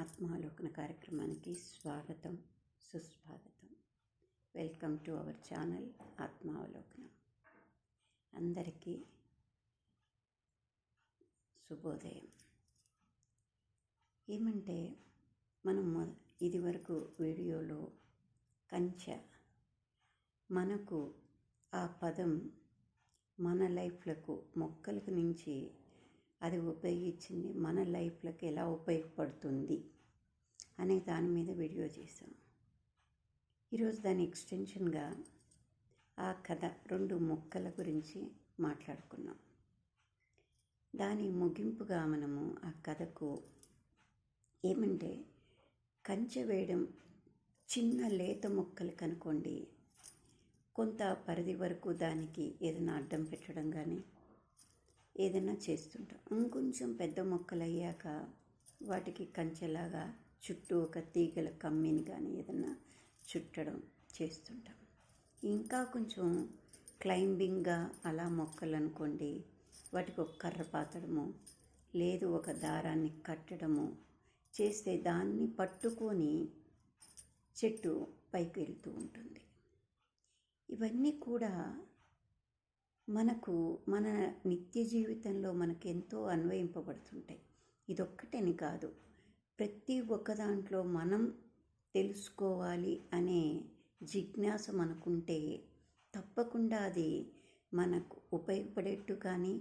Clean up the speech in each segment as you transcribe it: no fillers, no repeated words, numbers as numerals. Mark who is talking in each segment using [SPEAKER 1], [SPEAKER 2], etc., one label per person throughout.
[SPEAKER 1] ఆత్మావలోకన కార్యక్రమానికి స్వాగతం, సుస్వాగతం. Welcome to our channel Atmavalokana. అందరికీ శుభోదయం. ఏమంటే మనం ఇది వరకు వీడియోలో కంచె, మనకు ఆ పదం మన లైఫ్లకు మొక్కలకు నుంచి అది ఉపయోగించింది మన లైఫ్లకు ఎలా ఉపయోగపడుతుంది అనే దాని మీద వీడియో చేసాం. ఈరోజు దాని ఎక్స్టెన్షన్గా ఆ కథ 2 మొక్కల గురించి మాట్లాడుకున్నాం. దాని ముగింపుగా మనము ఆ కథకు ఏమంటే కంచె వేయడం చిన్న లేత మొక్కలు కనుకోండి, కొంత పరిధి వరకు దానికి ఏదైనా అడ్డం పెట్టడం కానీ ఏదైనా చేస్తుంటాం. ఇంకొంచెం పెద్ద మొక్కలు అయ్యాక వాటికి కంచెలాగా చుట్టూ ఒక తీగల కమ్మిని కానీ ఏదైనా చుట్టడం చేస్తుంటాం. ఇంకా కొంచెం క్లైంబింగ్గా అలా మొక్కలు అనుకోండి, వాటికి ఒక కర్ర పాతడము లేదు ఒక దారాన్ని కట్టడము చేస్తే దాన్ని పట్టుకొని చెట్టు పైకి వెళ్తూ ఉంటుంది. ఇవన్నీ కూడా మనకు మన నిత్య జీవితంలో మనకు ఎంతో అన్వయింపబడుతుంటాయి. ఇదొక్కటని కాదు, ప్రతి ఒక్క దాంట్లో మనం తెలుసుకోవాలి అనే జిజ్ఞాస మనకుంటే తప్పకుండా అది మనకు ఉపయోగపడేట్టు కానీ,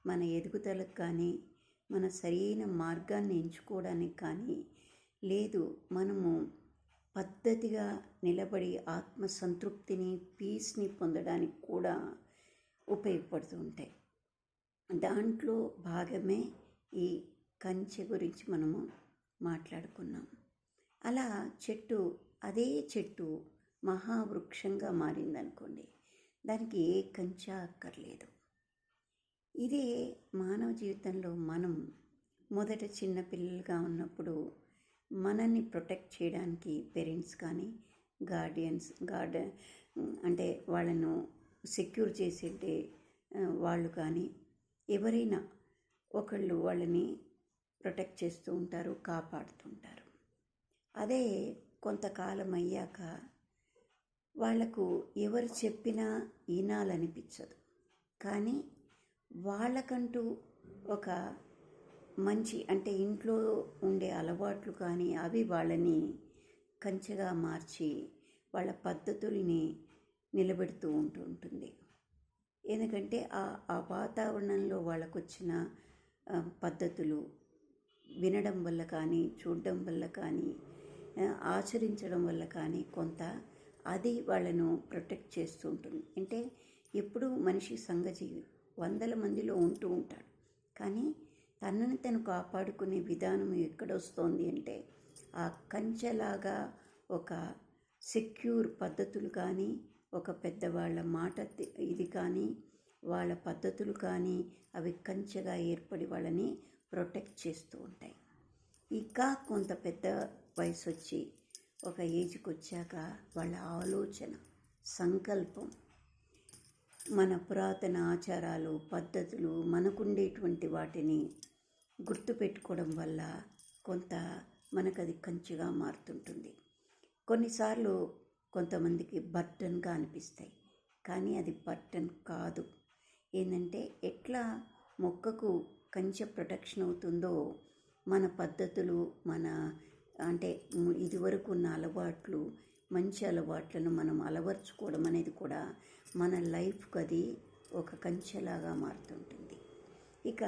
[SPEAKER 1] మన ఎదుగుదలకు కానీ, మన సరైన మార్గాన్ని ఎంచుకోవడానికి కానీ, లేదు మనము పద్ధతిగా నిలబడి ఆత్మసంతృప్తిని, పీస్ని పొందడానికి కూడా ఉపయోగపడుతూ ఉంటాయి. దాంట్లో భాగమే ఈ కంచె గురించి మనము మాట్లాడుకున్నాం. అలా అదే చెట్టు మహావృక్షంగా మారిందనుకోండి, దానికి ఏ కంచె అక్కర్లేదు. ఇదే మానవ జీవితంలో మనం మొదట చిన్నపిల్లలుగా ఉన్నప్పుడు మనల్ని ప్రొటెక్ట్ చేయడానికి పేరెంట్స్ కానీ గార్డియన్స్ అంటే వాళ్ళను సెక్యూర్ చేసేటే వాళ్ళు కానీ ఎవరైనా ఒకళ్ళు వాళ్ళని ప్రొటెక్ట్ చేస్తూ ఉంటారు, కాపాడుతుంటారు. అదే కొంతకాలం అయ్యాక వాళ్లకు ఎవరు చెప్పినా వినాలనిపించదు. కానీ వాళ్ళకంటూ ఒక మంచి అంటే ఇంట్లో ఉండే అలవాట్లు కానీ అవి వాళ్ళని కంచెగా మార్చి వాళ్ళ పద్ధతుల్ని నిలబెడుతూ ఉంటుంది. ఎందుకంటే ఆ వాతావరణంలో వాళ్ళకు వచ్చిన పద్ధతులు వినడం వల్ల కానీ, చూడడం వల్ల కానీ, ఆచరించడం వల్ల కానీ కొంత అది వాళ్ళను ప్రొటెక్ట్ చేస్తూ ఉంటుంది. అంటే ఎప్పుడూ మనిషి సంఘజీవి, 100 మందిలో ఉంటూ ఉంటాడు. కానీ తనని తను కాపాడుకునే విధానం ఎక్కడొస్తోంది అంటే ఆ కంచెలాగా ఒక సెక్యూర్ పద్ధతులు కానీ, ఒక పెద్దవాళ్ళ మాట ఇది కానీ, వాళ్ళ పద్ధతులు కానీ అవి కంచెగా ఏర్పడి వాళ్ళని ప్రొటెక్ట్ చేస్తూ ఉంటాయి. ఇంకా కొంత పెద్ద వయసు వచ్చి ఒక ఏజ్కి వచ్చాక వాళ్ళ ఆలోచన, సంకల్పం, మన పురాతన ఆచారాలు, పద్ధతులు, మనకుండేటువంటి వాటిని గుర్తుపెట్టుకోవడం వల్ల కొంత మనకది కంచెగా మారుతుంటుంది. కొన్నిసార్లు కొంతమందికి బర్డన్గా అనిపిస్తాయి, కానీ అది బర్డన్ కాదు. ఏంటంటే ఎట్లా మొక్కకు కంచె ప్రొటెక్షన్ అవుతుందో మన పద్ధతులు, మన అంటే ఇదివరకు ఉన్న అలవాట్లు, మంచి అలవాట్లను మనం అలవర్చుకోవడం అనేది కూడా మన లైఫ్కి అది ఒక కంచెలాగా మారుతుంటుంది. ఇక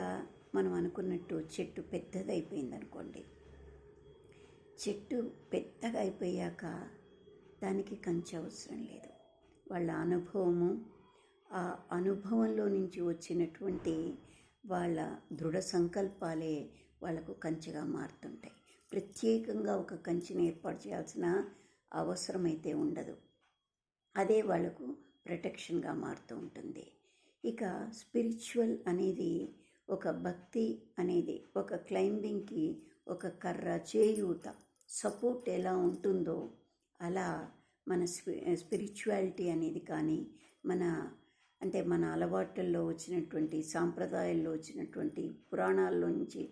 [SPEAKER 1] మనం అనుకున్నట్టు చెట్టు పెద్దదైపోయింది అనుకోండి, చెట్టు పెద్దగా అయిపోయాక దానికి కంచె అవసరం లేదు. వాళ్ళ అనుభవము, ఆ అనుభవంలో నుంచి వచ్చినటువంటి వాళ్ళ దృఢ సంకల్పాలే వాళ్ళకు కంచెగా మారుతుంటాయి. ప్రత్యేకంగా ఒక కంచెని ఏర్పాటు చేయాల్సిన అవసరం అయితే ఉండదు. అదే వాళ్ళకు ప్రొటెక్షన్గా మారుతూ ఉంటుంది. ఇక స్పిరిచువల్ అనేది, ఒక భక్తి అనేది, ఒక క్లైంబింగ్కి ఒక కర్ర, చేయూత, సపోర్ట్ ఎలా ఉంటుందో అలా మన స్పిరిచువాలిటీ అనేది కానీ, మన అలవాట్లలో వచ్చినటువంటి, సాంప్రదాయాల్లో వచ్చినటువంటి, పురాణాల్లో నుంచి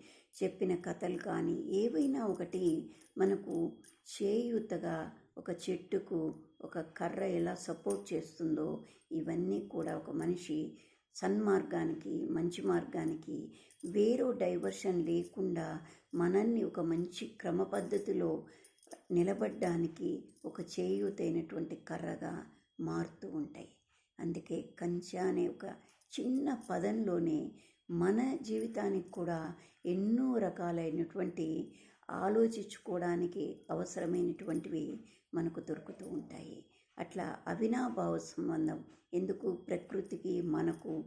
[SPEAKER 1] చెప్పిన కథలు కానీ ఏవైనా ఒకటి మనకు చేయూతగా ఒక చెట్టుకు ఒక కర్ర ఎలా సపోర్ట్ చేస్తుందో ఇవన్నీ కూడా ఒక మనిషి సన్మార్గానికి మంచి మార్గానికి వేరో డైవర్షన్ లేకుండా మనల్ని ఒక మంచి క్రమ పద్ధతిలో నిలబడ్డానికి ఒక చేయూతైనటువంటి కర్రగా మారుతూ ఉంటాయి. అందుకే కంచె అనే ఒక చిన్న పదంలోనే మన జీవితానికి కూడా ఎన్నో రకాలైనటువంటి ఆలోచించుకోవడానికి అవసరమైనటువంటివి మనకు దొరుకుతూ ఉంటాయి. అట్లా అవినాభావ సంబంధం ఎందుకు ప్రకృతికి మనకు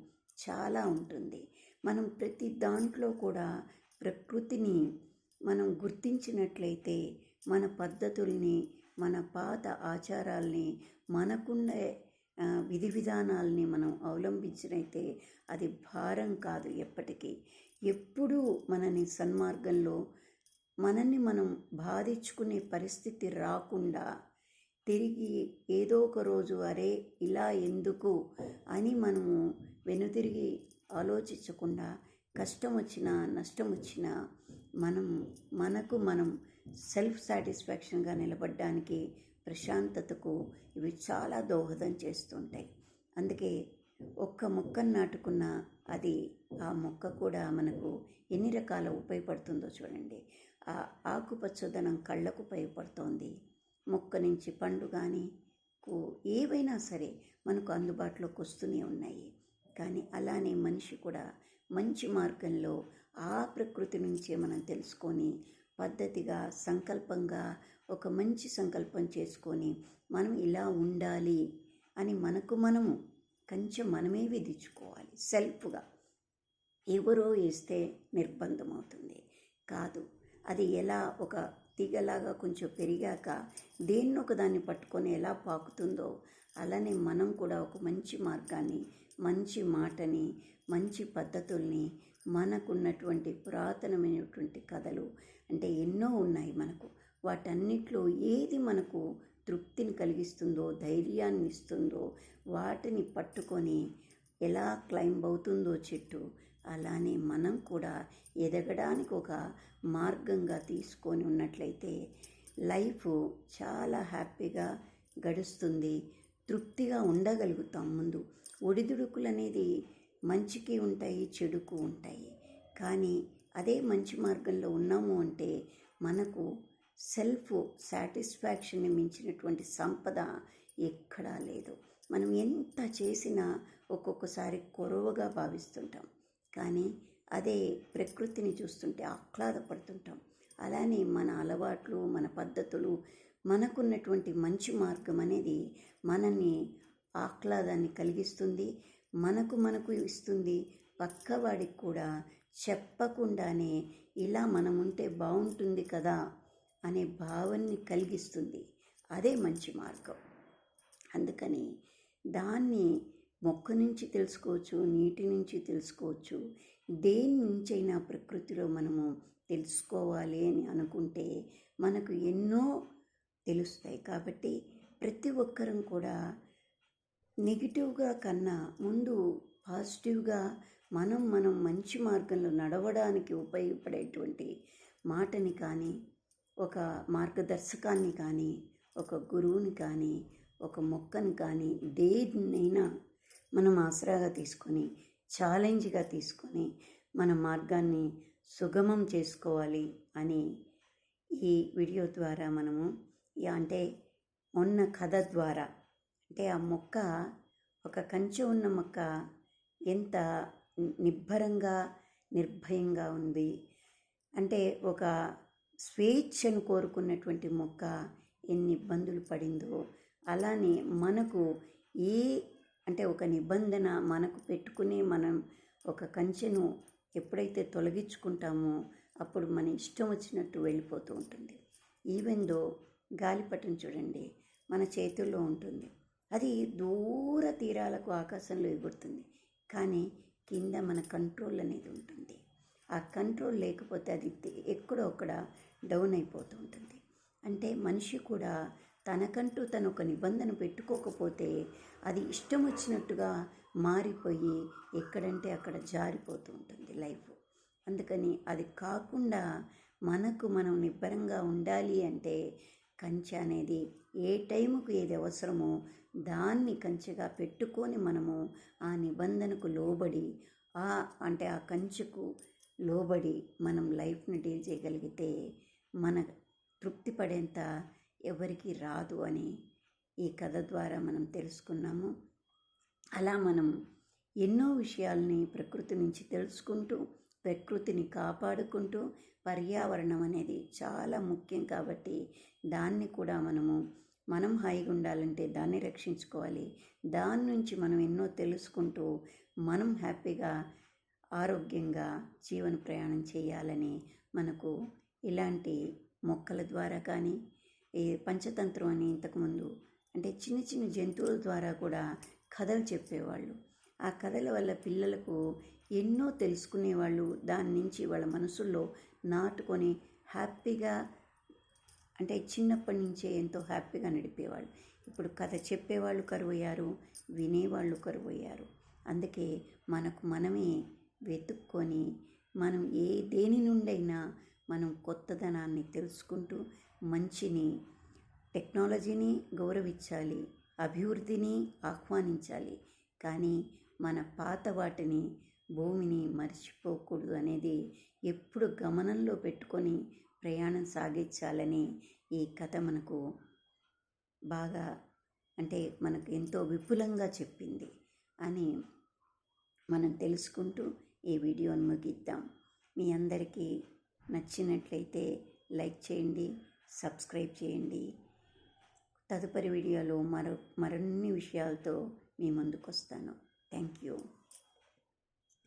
[SPEAKER 1] చాలా ఉంటుంది. మనం ప్రతి దాంట్లో కూడా ప్రకృతిని మనం గుర్తించినట్లయితే మన పద్ధతుల్ని మన పాత ఆచారాల్ని మనకుండే విధి విధానాల్ని మనం అవలంబించినైతే అది భారం కాదు. ఎప్పుడూ మనని సన్మార్గంలో మనల్ని మనం బాధించుకునే పరిస్థితి రాకుండా తిరిగి ఏదో ఒక రోజు అరే ఇలా ఎందుకు అని మనము వెనుతిరిగి ఆలోచించకుండా కష్టం వచ్చినా నష్టం వచ్చినా మనం సెల్ఫ్ సాటిస్ఫాక్షన్గా నిలబడడానికి ప్రశాంతతకు ఇవి చాలా దోహదం చేస్తుంటాయి. అందుకే ఒక్క మొక్కను నాటుకున్న అది ఆ మొక్క కూడా మనకు ఎన్ని రకాల ఉపయోగపడుతుందో చూడండి. ఆ ఆకుపచ్చదనం కళ్ళకు ఉపయోగపడుతోంది. మొక్క నుంచి పండు కానీ ఏవైనా సరే మనకు అందుబాటులోకి వస్తూనే ఉన్నాయి. కానీ అలానే మనిషి కూడా మంచి మార్గంలో ఆ ప్రకృతి నుంచే మనం తెలుసుకొని పద్ధతిగా సంకల్పంగా ఒక మంచి సంకల్పం చేసుకొని మనం ఇలా ఉండాలి అని మనము కొంచెం మనమే విధించుకోవాలి. సెల్ఫ్గా ఎవరో వేస్తే నిర్బంధం అవుతుంది కాదు. అది ఎలా ఒక తీగలాగా కొంచెం పెరిగాక దేన్నొక దాన్ని పట్టుకొని ఎలా పాకుతుందో అలానే మనం కూడా ఒక మంచి మార్గాన్ని మంచి మాటని మంచి పద్ధతుల్ని మనకున్నటువంటి పురాతనమైనటువంటి కథలు అంటే ఎన్నో ఉన్నాయి మనకు. వాటన్నిటిలో ఏది మనకు తృప్తిని కలిగిస్తుందో ధైర్యాన్ని ఇస్తుందో వాటిని పట్టుకొని ఎలా క్లైంబ్ అవుతుందో చెట్టు అలానే మనం కూడా ఎదగడానికి ఒక మార్గంగా తీసుకొని ఉన్నట్లయితే లైఫ్ చాలా హ్యాపీగా గడుస్తుంది. తృప్తిగా ఉండగలుగుతాం. ముందు ఒడిదుడుకులు అనేది మంచికి ఉంటాయి చెడుకు ఉంటాయి. కానీ అదే మంచి మార్గంలో ఉన్నాము అంటే మనకు సెల్ఫ్ సాటిస్ఫాక్షన్ని మించినటువంటి సంపద ఎక్కడా లేదు. మనం ఎంత చేసినా ఒక్కొక్కసారి కొరవగా భావిస్తుంటాం. కానీ అదే ప్రకృతిని చూస్తుంటే ఆహ్లాదపడుతుంటాం. అలానే మన అలవాట్లు మన పద్ధతులు మనకున్నటువంటి మంచి మార్గం అనేది మనల్ని ఆహ్లాదాన్ని కలిగిస్తుంది. మనకు ఇస్తుంది. పక్కవాడికి కూడా చెప్పకుండానే ఇలా మనం ఉంటే బాగుంటుంది కదా అనే భావాన్ని కలిగిస్తుంది. అదే మంచి మార్గం. అందుకని దాన్ని మొక్క నుంచి తెలుసుకోవచ్చు, నీటి నుంచి తెలుసుకోవచ్చు, దేని నుంచైనా ప్రకృతిలో మనము తెలుసుకోవాలి అని అనుకుంటే మనకు ఎన్నో తెలుస్తాయి. కాబట్టి ప్రతి ఒక్కరం కూడా నెగిటివ్గా కన్నా ముందు పాజిటివ్గా మనం మంచి మార్గంలో నడవడానికి ఉపయోగపడేటువంటి మాటని కానీ ఒక మార్గదర్శకాన్ని కానీ ఒక గురువుని కానీ ఒక మొక్కను కానీ దేన్నైనా మనం ఆసరాగా తీసుకొని ఛాలెంజ్గా తీసుకొని మన మార్గాన్ని సుగమం చేసుకోవాలి అని ఈ వీడియో ద్వారా మనము అంటే మొన్న కథ ద్వారా అంటే ఆ మొక్క ఒక కంచె ఉన్న మొక్క ఎంత నిబ్బరంగా నిర్భయంగా ఉంది అంటే ఒక స్వేచ్ఛను కోరుకున్నటువంటి మొక్క ఎన్ని ఇబ్బందులు పడిందో అలానే మనకు అంటే ఒక నిబంధన మనకు పెట్టుకుని మనం ఒక కంచెను ఎప్పుడైతే తొలగించుకుంటామో అప్పుడు మన ఇష్టం వచ్చినట్టు వెళ్ళిపోతూ ఉంటుంది. ఈవెన్ దో గాలిపటం చూడండి మన చేతుల్లో ఉంటుంది. అది దూర తీరాలకు ఆకాశంలో ఎగురుతుంది. కానీ కింద మన కంట్రోల్ అనేది ఉంటుంది. ఆ కంట్రోల్ లేకపోతే అది ఎక్కడో అక్కడ డౌన్ అయిపోతూ ఉంటుంది. అంటే మనిషి కూడా తనకంటూ తను ఒక నిబంధన పెట్టుకోకపోతే అది ఇష్టం వచ్చినట్టుగా మారిపోయి ఎక్కడంటే అక్కడ జారిపోతూ ఉంటుంది లైఫ్. అందుకని అది కాకుండా మనకు మనం నిబ్బరంగా ఉండాలి అంటే కంచె అనేది ఏ టైంకు ఏది అవసరమో దాన్ని కంచెగా పెట్టుకొని మనము ఆ నిబంధనకు లోబడి అంటే ఆ కంచెకు లోబడి మనం లైఫ్ని డీల్ చేయగలిగితే మన తృప్తి పడేంత ఎవరికి రాదు అని ఈ కథ ద్వారా మనం తెలుసుకున్నాము. అలా మనం ఎన్నో విషయాల్ని ప్రకృతి నుంచి తెలుసుకుంటూ ప్రకృతిని కాపాడుకుంటూ పర్యావరణం అనేది చాలా ముఖ్యం కాబట్టి దాన్ని కూడా మనం హాయిగా ఉండాలంటే దాన్ని రక్షించుకోవాలి. దాని నుంచి మనం ఎన్నో తెలుసుకుంటూ మనం హ్యాపీగా ఆరోగ్యంగా జీవన ప్రయాణం చేయాలని మనకు ఇలాంటి మొక్కల ద్వారా కానీ ఈ పంచతంత్రం అని ఇంతకుముందు అంటే చిన్న చిన్న జంతువుల ద్వారా కూడా కథలు చెప్పేవాళ్ళు. ఆ కథల వల్ల పిల్లలకు ఎన్నో తెలుసుకునేవాళ్ళు. దాని నుంచి వాళ్ళ మనసుల్లో నాటుకొని హ్యాపీగా అంటే చిన్నప్పటి నుంచే ఎంతో హ్యాపీగా నడిపేవాళ్ళు. ఇప్పుడు కథ చెప్పేవాళ్ళు కరువయ్యారు, వినేవాళ్ళు కరువయ్యారు. అందుకే మనకు మనమే వెతుక్కొని మనం దేని నుండైనా మనం కొత్తదనాన్ని తెలుసుకుంటూ మంచిని టెక్నాలజీని గౌరవించాలి, అభివృద్ధిని ఆహ్వానించాలి. కానీ మన పాత వాటిని భూమిని మర్చిపోకూడదు అనేది ఎప్పుడు గమనంలో పెట్టుకొని ప్రయాణం సాగించాలని ఈ కథ మనకు బాగా అంటే మనకు ఎంతో విపులంగా చెప్పింది అని మనం తెలుసుకుంటూ ఈ వీడియోను ముగిద్దాం. మీ అందరికీ నచ్చినట్లయితే లైక్ చేయండి, సబ్స్క్రైబ్ చేయండి. తదుపరి వీడియోలో మరిన్ని విషయాలతో మీ ముందుకు వస్తాను. Thank you.